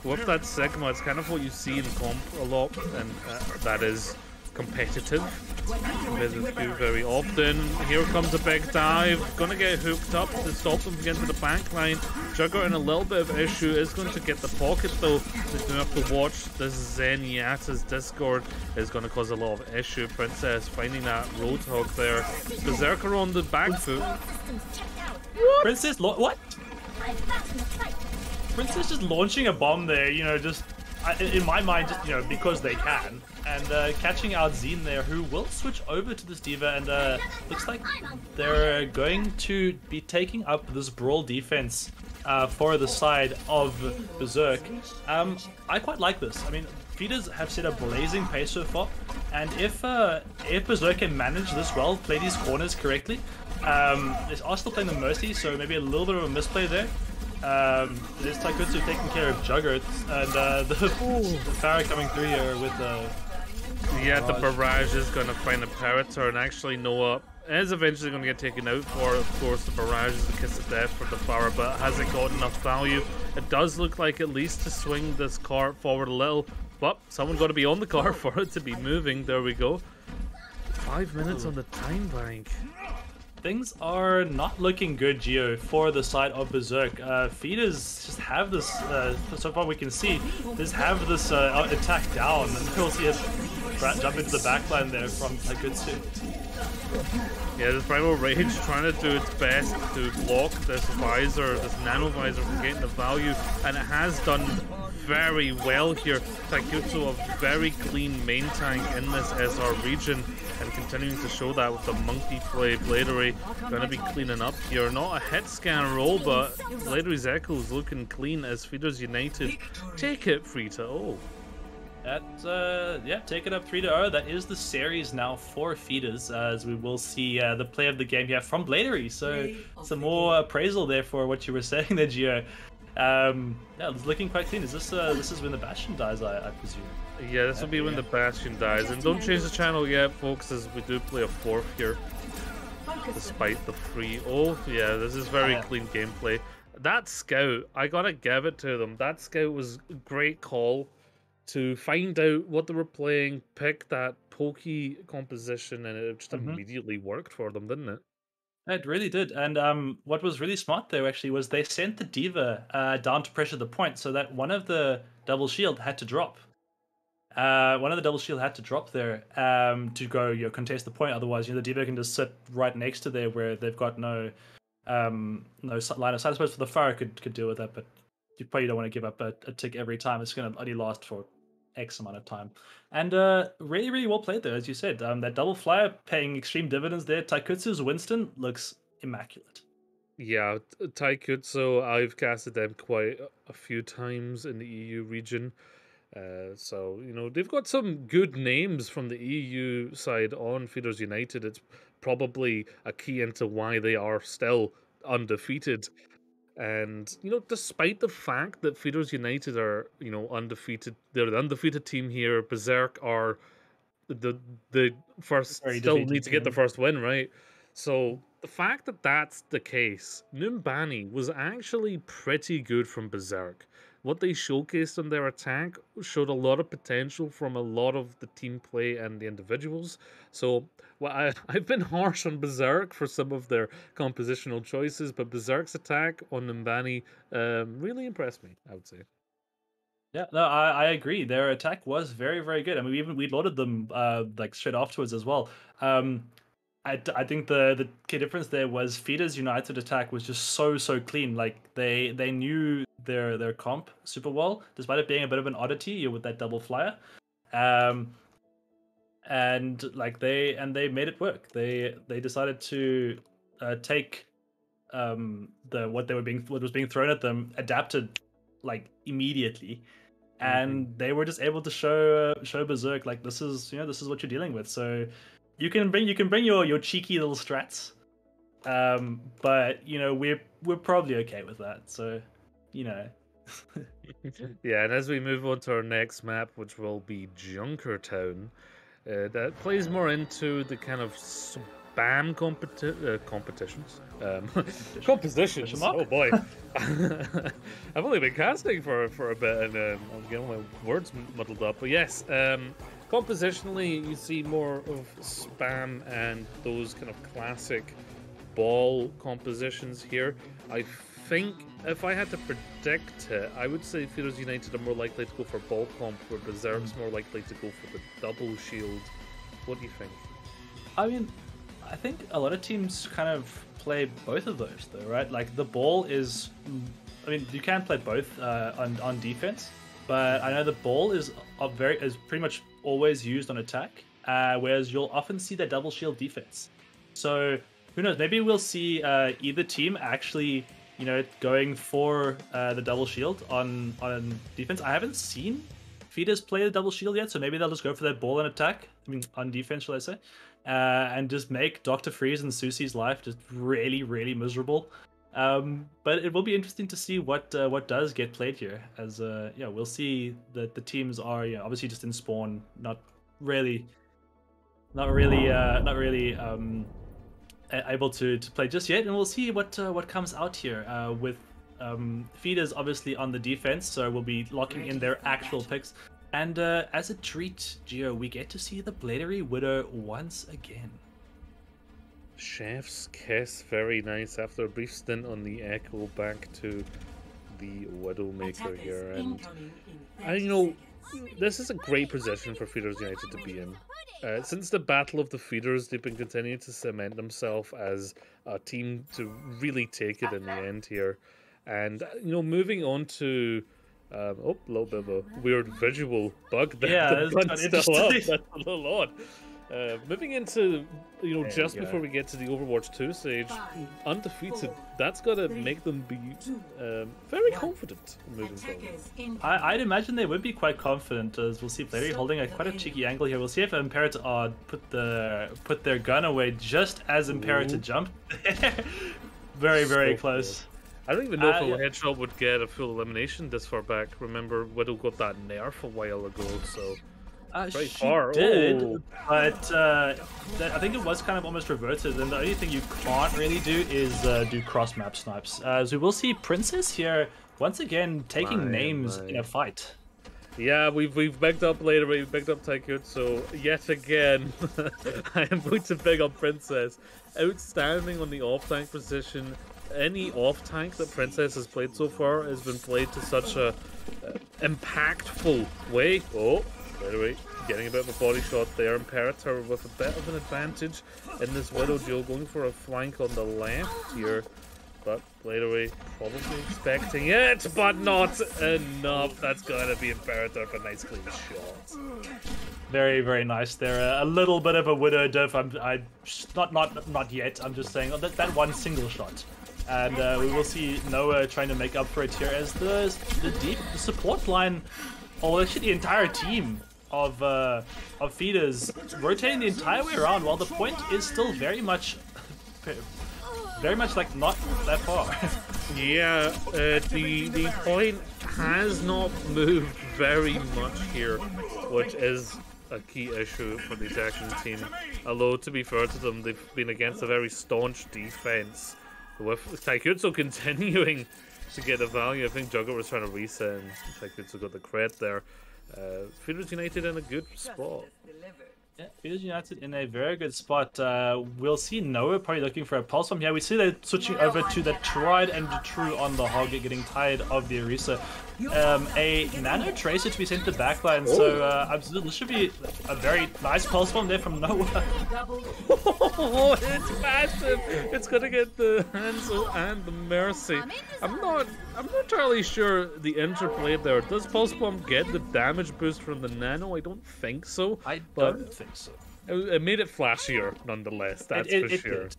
With that Sigma, it's kind of what you see in comp a lot, and that is competitive. Very often. Here comes a big dive, gonna get hooked up to stop them from getting to the back line. Jugger in a little bit of issue, is going to get the pocket though. He's going to have to watch this Zenyatta's Discord is going to cause a lot of issue. Princess finding that Roadhog there. Berserker on the back foot. What? Princess, what? Princess just launching a bomb there, you know, just in my mind, just, you know, because they can, and catching out Zine there, who will switch over to this Diva, and looks like they're going to be taking up this Brawl defense for the side of Berserk. I quite like this. I mean, Feeders have set a blazing pace so far, and if Berserk can manage this well, play these corners correctly, they are still playing the Mercy, so maybe a little bit of a misplay there. There's Taikutsu taking care of Juggernaut, and the Pharah coming through here with yeah, the barrage is going to find a Parator, and actually Noah is eventually going to get taken out for. Of course, the barrage is the kiss of death for the Pharah, but has it got enough value? It does look like at least to swing this cart forward a little, but someone got to be on the car for it to be moving. There we go. 5 minutes on the time bank. Things are not looking good, Gio, for the side of Berserk. Feeders just have this, so far we can see, just have this attack down, and we'll see it jump into the backline there from Taikutsu. Yeah, this Primal Rage trying to do its best to block this visor, this nano visor from getting the value, and it has done very well here. Taikutsu, a very clean main tank in this SR region, and continuing to show that with the monkey play. Bladery going to be cleaning up here. Not a hit scan roll, but Bladery's Echo is looking clean as Feeders United take it 3-0. That's, yeah, take it up 3-0. That is the series now for Feeders, as we will see the play of the game here from Bladery. So some more appraisal there for what you were saying there, Gio. Yeah, it's looking quite clean. Is this is when the Bastion dies, I presume? Yeah, this will be when the Bastion dies. And don't change the channel yet, folks, as we do play a fourth here. Despite the free... Oh, yeah, this is very clean gameplay. That scout, I gotta give it to them. That scout was a great call to find out what they were playing, pick that pokey composition, and it just immediately worked for them, didn't it? It really did. And what was really smart there actually was they sent the Diva down to pressure the point so that one of the double shield had to drop. One of the double shield had to drop there to go contest the point. Otherwise, the Diva can just sit right next to there where they've got no line of sight. I suppose for the Pharah could deal with that, but you probably don't want to give up a tick every time. It's going to only last for X amount of time. And really, really well played there, as you said. That double flyer paying extreme dividends there. Taikutsu's Winston looks immaculate. Yeah, Taikutsu, I've casted them quite a few times in the EU region. So, they've got some good names from the EU side on Feeders United. It's probably a key into why they are still undefeated. And, despite the fact that Feeders United are, undefeated, they're the undefeated team here. Berserk are the first, still need to get the first win, right? So the fact that that's the case, Numbani was actually pretty good from Berserk. What they showcased on their attack showed a lot of potential from a lot of the team play and the individuals. So I've been harsh on Berserk for some of their compositional choices, but Berserk's attack on Numbani really impressed me, I would say. Yeah, no, I agree. Their attack was very, very good. I mean, we loaded them like straight afterwards as well. I think the key difference there was Feeders United attack was just so clean. Like they knew their comp super well, despite it being a bit of an oddity with that double flyer. And like they made it work. They decided to take what was being thrown at them, adapted like immediately, and they were just able to show Berserk like this is what you're dealing with. So you can bring your cheeky little strats, but we're probably okay with that. So yeah, and as we move on to our next map, which will be Junkertown, that plays more into the kind of spam competitions. Compositions. Oh boy, I've only been casting for a bit, and I'm getting my words muddled up. But yes, compositionally, you see more of spam and those kind of classic ball compositions here. I think if I had to predict it, I would say Feeders United are more likely to go for ball comp, where Berserk's more likely to go for the double shield. What do you think? I mean, I think a lot of teams kind of play both of those, though, right? Like the ball is, I mean, you can play both on defense, but I know the ball is pretty much always used on attack, whereas you'll often see that double shield defense. So who knows? Maybe we'll see either team actually, going for the double shield on defense. I haven't seen Feeders play the double shield yet, so maybe they'll just go for that ball on attack. I mean, on defense, shall I say? And just make Dr. Freeze and Susie's life just really, really miserable. But it will be interesting to see what does get played here. As we'll see that the teams are obviously just in spawn, not really able to play just yet, and we'll see what comes out here with Feeders obviously on the defense, so we'll be locking in their actual picks. And as a treat, Gio, we get to see the Bladery Widow once again. Chef's kiss, very nice. After a brief stint on the Echo, back to the Widowmaker here, and this is a great position for Feeders United to be in. Since the Battle of the Feeders, they've been continuing to cement themselves as a team to really take it in the end here. And moving on to a little bit of a weird visual bug there. Yeah, the gun's still up. That's a little odd. Moving into, just before we get to the Overwatch 2 stage, undefeated, that's got to make them be very confident moving forward. I'd imagine they would be quite confident, as we'll see Bladery holding quite a cheeky angle here. We'll see if Imperator put their gun away just as Imperator jumped. Very, very close. Cool. I don't even know if a headshot would get a full elimination this far back. Remember, Widow got that nerf a while ago, so very far. Did, but I think it was kind of almost reverted, and the only thing you can't really do is do cross-map snipes. So we will see Princess here once again taking names in a fight. Yeah, we've bigged up later, we've bigged up Taikutsu, so yet again, I am going to big up Princess. outstanding on the off-tank position. Any off-tank that Princess has played so far has been played to such a impactful way. Oh, by the way, getting a bit of a body shot there. Imperator with a bit of an advantage in this Widow duel, going for a flank on the left here. But Bladeaway probably expecting it, but not enough. That's gonna be Imperator for a nice clean shot. Very, very nice there. A little bit of a Widow diff. Not yet. I'm just saying that one single shot. And we will see Noah trying to make up for it here as the support line, or actually the entire team of feeders rotating the entire way around, while the point is still very much like not that far. Yeah, the point has not moved very much here, which is a key issue for the attacking team. Although, to be fair to them, they've been against a very staunch defense, with Taikutsu continuing to get a value. I think Jugger was trying to reset and Taikutsu got the credit there. Feeders United in a good spot. Yeah, Feeders United in a very good spot. We'll see Noah probably looking for a pulse from here. We see they're switching over to the tried and true on the hog, getting tired of the Orisa. A Nano Tracer to be sent to backline, so absolutely, this should be a very nice pulse bomb there from Noah. Oh, it's massive! It's gonna get the Hansel and the Mercy. I'm not entirely sure the interplay there. Does Pulse Bomb get the damage boost from the Nano? I don't think so. I don't think so. It made it flashier, nonetheless. That's for sure.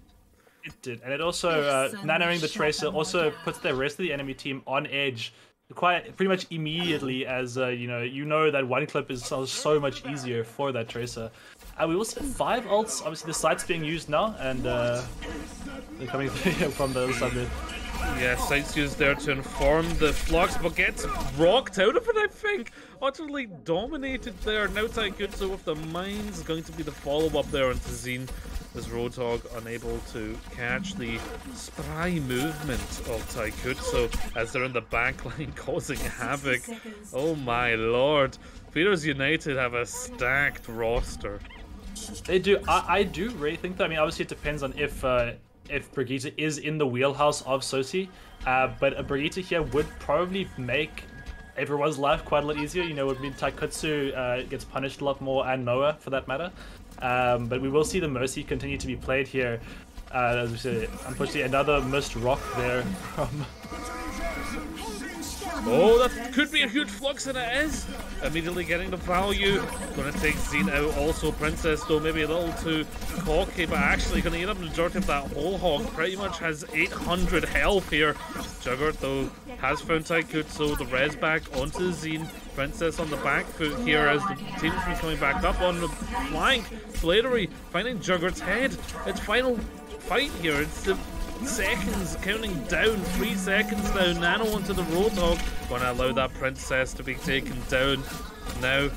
It did, and it also nanoing the Tracer also puts the rest of the enemy team on edge pretty much immediately, as you know that one clip is so much easier for that Tracer. We will see 5 ults. Obviously, the site's being used now, and they're coming from the other side there. Yeah, Sight's used there to inform the Flux, but gets rocked out of it, I think. Utterly dominated there. Now Taikutsu with the mines, going to be the follow-up there onto Zine. This Roadhog unable to catch the spry movement of Taikutsu as they're in the backline causing havoc. Oh my lord. Feeders United have a stacked roster. They do. I do really think that. I mean, obviously it depends on if Brigitte is in the wheelhouse of Sosi, but a Brigitte here would probably make everyone's life quite a lot easier. You know, it would mean Taikutsu gets punished a lot more, and Noah for that matter. But we will see the Mercy continue to be played here. As we said, unfortunately, another missed rock there from... Oh, that could be a huge Flux, and it is. Immediately getting the value. Gonna take Zine out. Also, Princess, though, maybe a little too cocky, but actually gonna eat up the majority of that whole hog. Pretty much has 800 health here. Jugger, though, has found Taikutsu. The res back onto Zine. Princess on the back foot here as the team's been coming back up on the flank. Bladery finding Jugger's head. It's final fight here. It's the seconds counting down. 3 seconds now. Nano onto the Roadhog. Gonna allow that Princess to be taken down. Now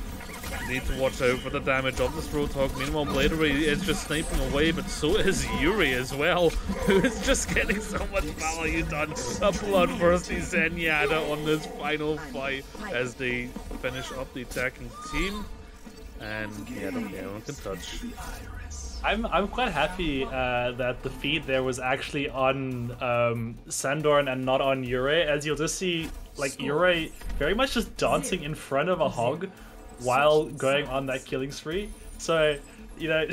need to watch out for the damage of this Roadhog. Meanwhile, Bladery is just sniping away, but so is Yuri as well, who is just getting so much value done. A bloodthirsty Zenyatta on this final fight as they finish up the attacking team. And yeah, no one can touch. I'm quite happy that the feed there was actually on Sandorn and not on Yuri, as you'll just see like Yuri very much just dancing in front of a hog while going on that killing spree. So, you know,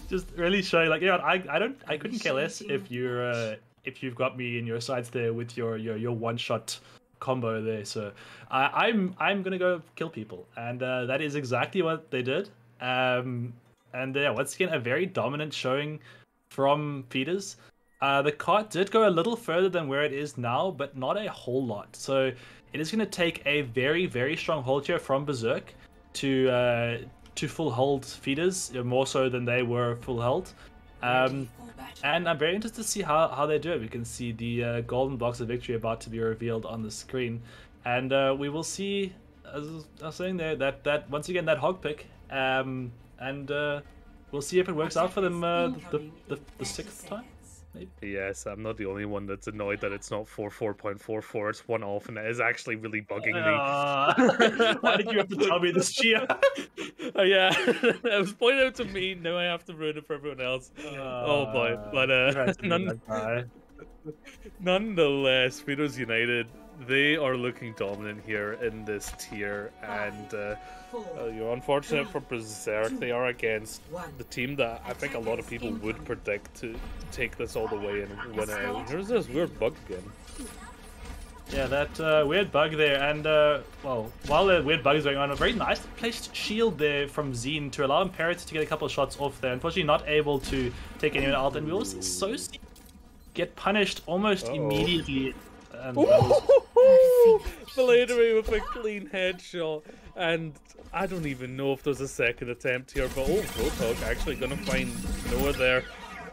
just really showing like, I couldn't care less if you've got me in your sights there with your one-shot combo there. So I'm gonna go kill people, and that is exactly what they did. And yeah, once again, a very dominant showing from Feeders. The cart did go a little further than where it is now, but not a whole lot. So it is going to take a very, very strong hold here from Berserk to full hold Feeders, more so than they were full held. And I'm very interested to see how they do it. We can see the golden box of victory about to be revealed on the screen. And we will see, as I was saying there, that once again, that hog pick. And we'll see if it works out for them the 6th time. maybe. Yes, I'm not the only one that's annoyed that it's not 4.44. It's one off, and it is actually really bugging me. Why did you have to tell me this, Gia? Yeah, it was pointed out to me. Now I have to ruin it for everyone else. Oh boy, but nonetheless, Feeders United, they are looking dominant here in this tier, and you're unfortunate for Berserk. They are against the team that I think a lot of people would predict to take this all the way and win it out. Here's this weird bug again. Yeah, that weird bug there, and well, while the weird bug is going on, a very nice placed shield there from Zine to allow Imperator to get a couple of shots off there. Unfortunately, not able to take anyone out, and we also so get punished almost immediately. And Valedary with a clean headshot, and I don't even know if there's a second attempt here, but Roadhog actually gonna find Noah there.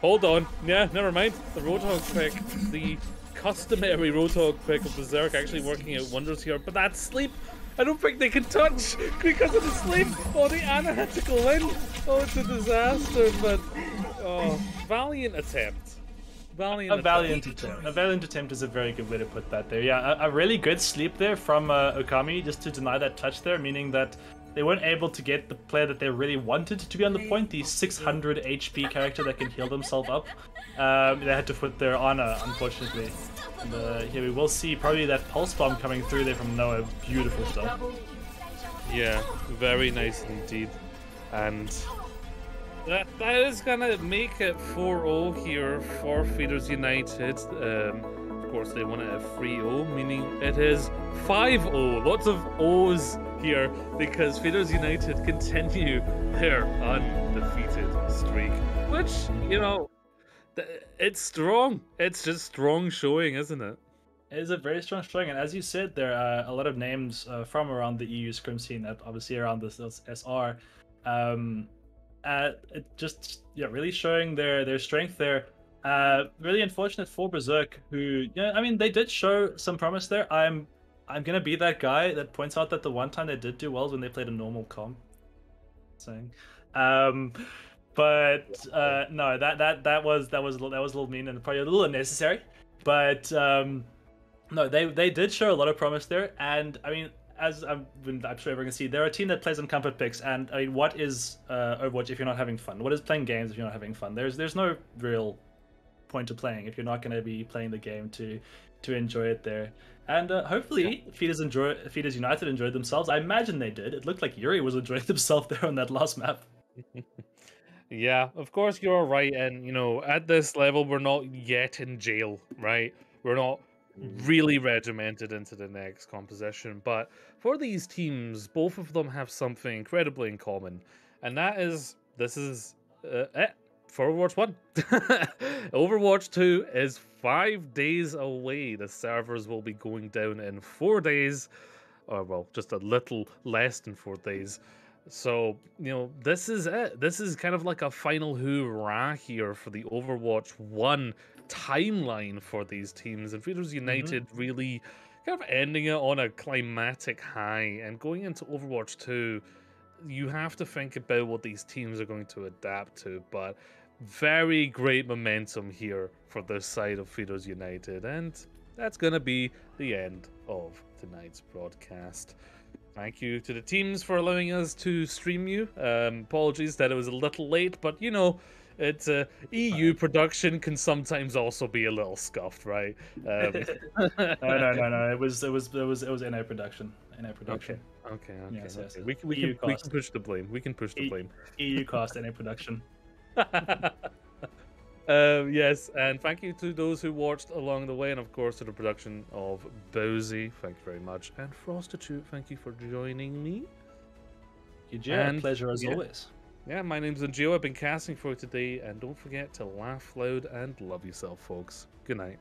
Hold on, yeah, never mind. The Roadhog pick, the customary Roadhog pick of Berserk actually working out wonders here, but that sleep, I don't think they can touch because of the sleep. Oh, the Ana had to go in. Oh, it's a disaster, but valiant attempt. A valiant attempt is a very good way to put that there. Yeah, a really good sleep there from Okami just to deny that touch there, meaning that they weren't able to get the player that they really wanted to be on the point, the 600 HP character that can heal themselves up. They had to put their Ana, unfortunately. And here we will see probably that pulse bomb coming through there from Noah. Beautiful stuff. Yeah, very nice indeed. And that is gonna make it 4-0 here for Feeders United. Of course, they want it at 3-0, meaning it is 5-0. Lots of O's here because Feeders United continue their undefeated streak, which, you know, it's strong. It's just strong showing, isn't it? It is a very strong showing, and as you said, there are a lot of names from around the EU scrim scene, obviously around this SR. It just really showing their strength there. Really unfortunate for Berserk, who I mean they did show some promise there. I'm gonna be that guy that points out that the one time they did do well was when they played a normal comp. Saying, but no, that was a little mean and probably a little unnecessary. But no, they did show a lot of promise there, and I mean, as I'm sure everyone can see, they're a team that plays on comfort picks, and I mean, what is Overwatch if you're not having fun? What is playing games if you're not having fun? There's no real point to playing if you're not going to be playing the game to enjoy it there. And hopefully, Feeders United enjoyed themselves. I imagine they did. It looked like Yuri was enjoying himself there on that last map. Yeah, of course you're right, and you know, at this level, we're not yet in jail, right? We're not really regimented into the next composition, but for these teams, both of them have something incredibly in common, and that is this is it for Overwatch 1. Overwatch 2 is 5 days away. The servers will be going down in 4 days, or well, just a little less than 4 days. So, you know, this is it. This is kind of like a final hoorah here for the Overwatch 1 timeline for these teams. And Feeders United really kind of ending it on a climatic high. And going into Overwatch 2, you have to think about what these teams are going to adapt to. But very great momentum here for this side of Feeders United. And that's going to be the end of tonight's broadcast. Thank you to the teams for allowing us to stream you. Apologies that it was a little late, but you know, it's EU production can sometimes also be a little scuffed, right? No. It was NA production. Okay. Yes. We can push the blame. We can push the blame. EU cost NA production. Yes, and thank you to those who watched along the way, and of course to the production of Bowsy. Thank you very much. And Prostitute, thank you for joining me. And pleasure as always. Yeah, my name's Angio. I've been casting for you today, and don't forget to laugh loud and love yourself, folks. Good night.